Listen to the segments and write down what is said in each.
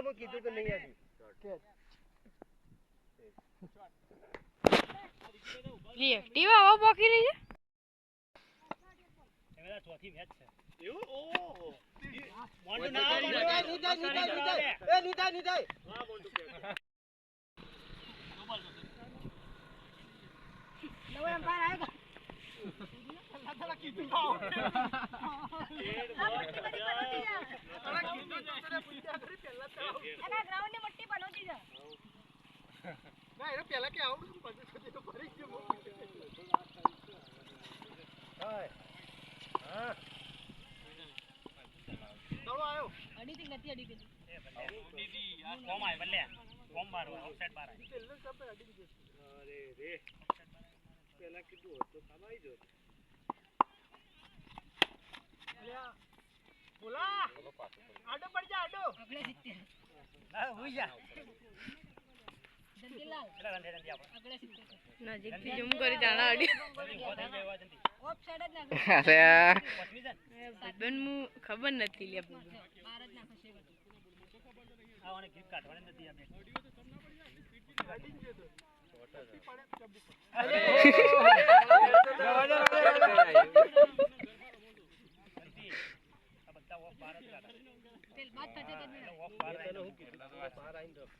હું કીધું તો નહીં આડી લી ટીમ આવા પોકી રહી છે એમેલા ચોથી મેચ છે એવું ઓહો મોન્ટુ ના નિદાય હા મોન્ટુ કે નવો એમ્પાયર આયેગા લડા કીધું પાઓ આ ગ્રાઉન્ડ ની મટ્ટી બનાવતી જા ના એને પહેલા કે આવડું શું પછી તો ફરી ગયો હાય હા ચાલો આયો અડી થી નથી અડી ગઈ એ બલ્લે દીદી આ કોમ આય બલ્લે કોમ બાર ઓફસાઈડ બાર આય પેલો સાપે અડી ગયો અરે રે પહેલા કીધું તો સામાઈ જો અલ્યા બોલા આડો પડ જા આડો અગલે સિત્તેર ના હોઈ જા જંતીલાલ એલા રંડે રંડે આપણે અગલે સિત્તેર નજીક થી ઝૂમ કરી જાણા અડી ઓફ સાઈડ જ નાખો અરે પછમી જા બેન મુ ખબર નથી લે બાર જ નાખો છે આને ગીત કાઢવાની નથી આ બે અડી ગયો તો અરે આ બધા ઓફ બાર જ કાઢા પેલ બાત થતે તો ઓફ બાર તને હું કીધું બહાર આઈને રખ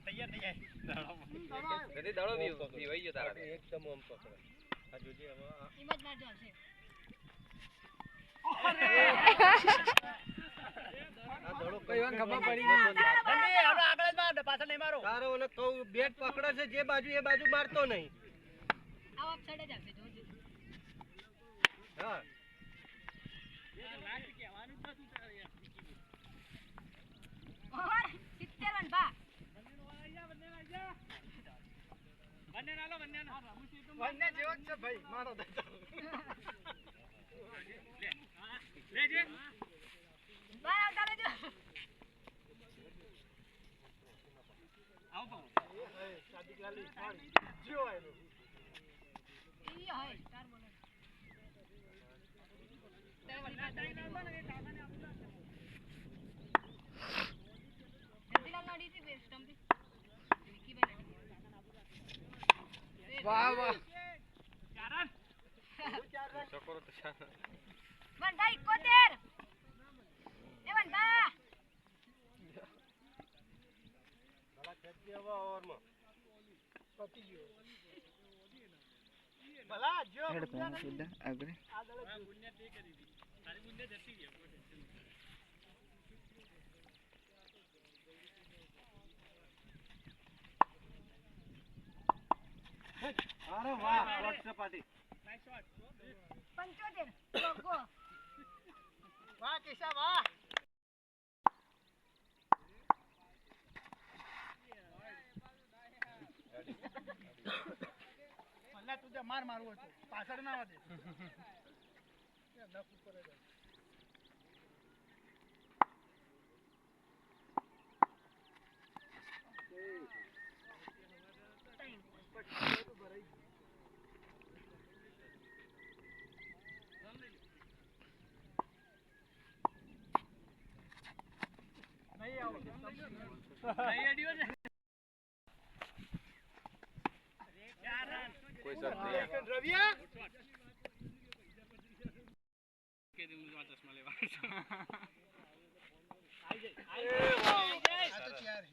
તૈયાર થઈ જાય જલ્દી દડો બી વઈ ગયો તારા એકદમ આમ પકડ આ જોજે હવે ઈમજ માર જાશે આ દડો કઈ વાર ખબર પડી જલ્દી આપણે આગળ જ માર પાછળ નહીં મારો તારો ઓલે કહું બેટ પકડે છે જે બાજુ એ બાજુ મારતો નહીં આ ઓફ સાઈડ જ આવશે જોજો હા ઓર 70 રન બા વન્ય જેવો જ છે ભાઈ મારો લેજે બા આવતા લેજો આવો સાદિક લાલી જીઓ આયલો ઈ હોય તાર બોલે જંતીલાલ નાડી થી બેસ્ટ સ્ટમ્પી વિકી ભાઈ વાહ વાહ ચકોરો તો છે વંડા 71 એ વંડા બડા ખેતી હવે ઓવરમાં પતી ગયો ભલા જો હેડ પેન સીધા આગળ અરે વાહ શોટ સપાટી 75 લોગો વાહ કિશા વાહ અલ્લા તું જે માર મારવો છે પાછળ ના આવે નખ ઉપર જ નહીં આવો નહીં અડીઓ છે કોઈ શક નહીં રવિયા કે દે હું ચશ્મા લેવા આ તો ચાર